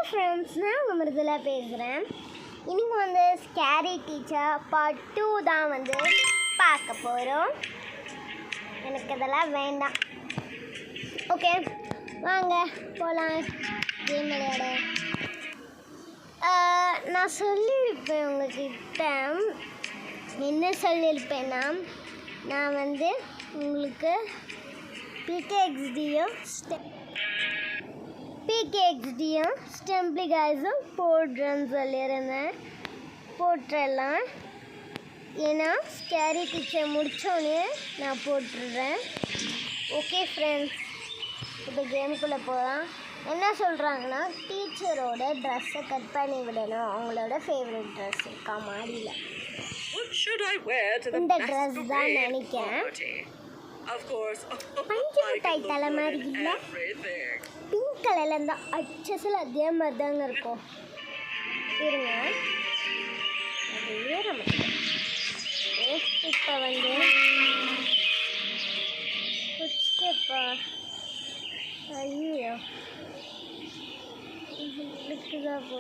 Friends, நான் உங்கள் மிருதுலா பேசுகிறேன். இன்றைக்கி வந்து ஸ்கேரி டீச்சர் பார்ட் 2 தான் வந்து பார்க்க போகிறோம். எனக்கு இதெல்லாம் வேண்டாம். ஓகே, வாங்க போகலாம் கேம் விளையாட. நான் சொல்லியிருப்பேன் உங்கள்கிட்ட. என்ன சொல்லியிருப்பேன்னா, நான் வந்து உங்களுக்கு பிகேஎக்ஸ்டியும் ஸ்டெம்பிளி காய்ஸும் போடுறேன்னு சொல்லியிருந்தேன். போட்டுடலாம். ஏன்னா ஸ்கேரி டீச்சர் முடித்தோடனே நான் போட்டுடுறேன். ஓகே ஃப்ரெண்ட்ஸ், இப்போ கேமுக்குள்ளே போகலாம். என்ன சொல்கிறாங்கன்னா, டீச்சரோட ட்ரெஸ்ஸை கட் பண்ணி விடணும். அவங்களோட ஃபேவரட் ட்ரெஸ் இருக்கா மாடியில். இந்த ட்ரெஸ் தான் நினைக்கிறேன். பஞ்சு மிட்டாய் தலை மாதிரி இல்லை, பிங்க் கலரில் இருந்தால் அச்சஸில் அதே மாதிரி தாங்க இருக்கும். இருங்க, அது ஏற மாட்டேன். இப்போ வந்து ஸ்டெப்பா ஐயோ இருக்குதா போ.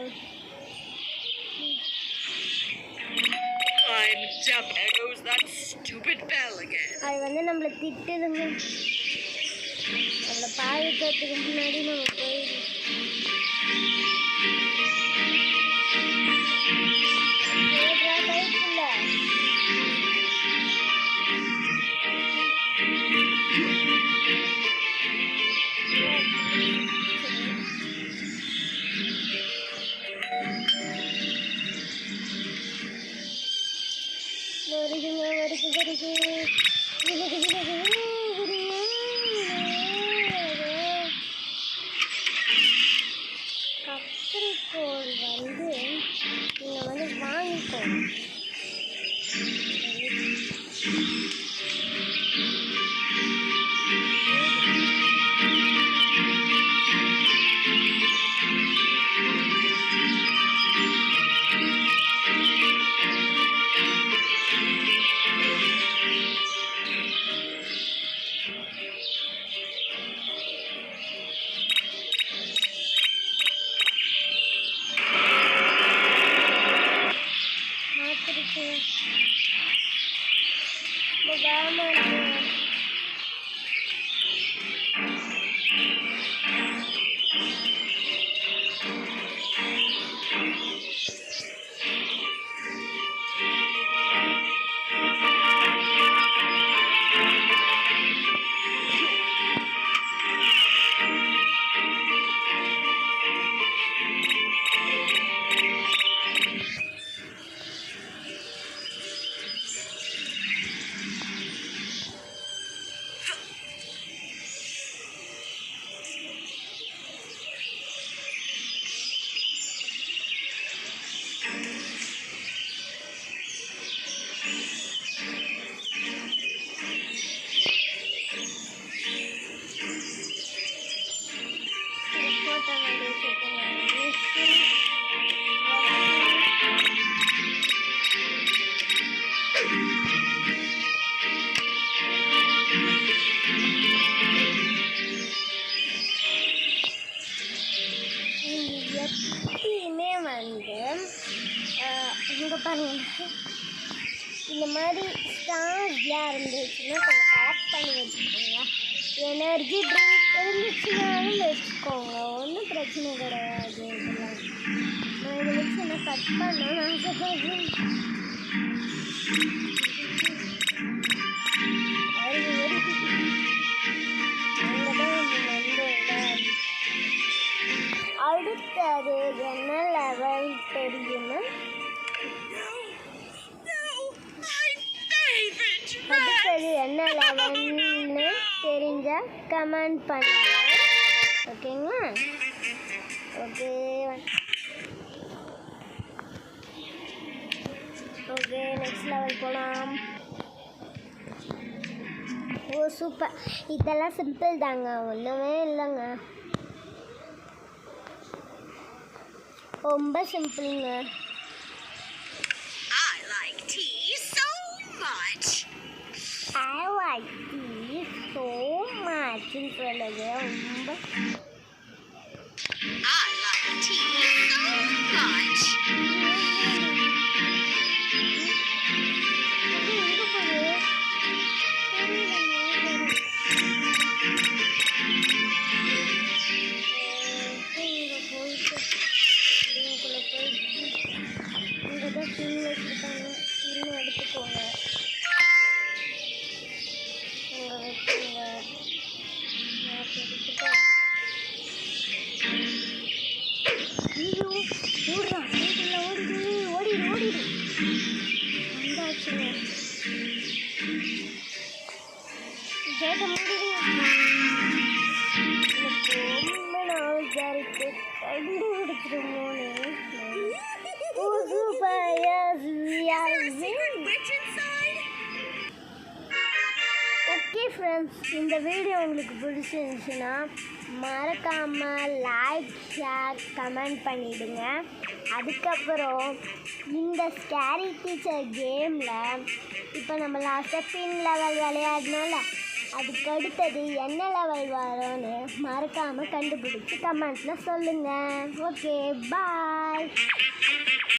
அது வந்து நம்மளை திட்டுதுங்க. நம்மளை பாதுகாத்துக்கு முன்னாடி நம்ம போயிடும். கத்திரிக்கோள் வந்து நீங்கள் வந்து வாங்கிக்கோங்க. எப்பயுமே வந்து இங்கே பாருங்க, இந்த மாதிரி ஸ்டார்ஸ்லாம் இருந்துச்சுன்னா கொஞ்சம் கலெக்ட் பண்ணி வச்சுக்கோங்க. எனர்ஜி ட்ரிங்க் இருந்துச்சுனாலும் வச்சுக்கோங்க, ஒன்றும் பிரச்சனை கிடையாது. இதெல்லாம் நான் இதை வச்சு என்ன கட் பண்ணணும்னு ஆசைப்படுறேன். அடுத்தது என்ன லெவல் தெரியுமா? அடுத்தது என்ன லெவல்னு தெரிஞ்சா கமெண்ட் பண்ணுங்க. ஓகேங்களா? ஓகே நெக்ஸ்ட் லெவல் போகலாம். ஓ சூப்பர், இதெல்லாம் சிம்பிள் தாங்க, ஒன்றுமே இல்லைங்க, ரொம்ப சிம்பிளுங்க. I like tea so much சொல்லுங்க. ரொம்ப ஐயோ ஓடுறா வீட்டில் ஓடிடு வந்தாச்சுங்க கேட்ட முடியுது எனக்கு ரொம்ப நாள் இருக்கு கண்டுபிடிச்சிருமோன்னு ஓகே ஃப்ரெண்ட்ஸ், இந்த வீடியோ உங்களுக்கு பிடிச்சிருந்துச்சுன்னா மறக்காமல் லைக் ஷேர் கமெண்ட் பண்ணிவிடுங்க. அதுக்கப்புறம் இந்த ஸ்கேரி டீச்சர் கேமில் இப்போ நம்ம லாஸ்ட்டாக பின் லெவல் விளையாடணும்ல, அதுக்கு அடுத்தது என்ன லெவல் வரும்னு மறக்காமல் கண்டுபிடிச்சி கமெண்ட்டில் சொல்லுங்கள். Okay bye.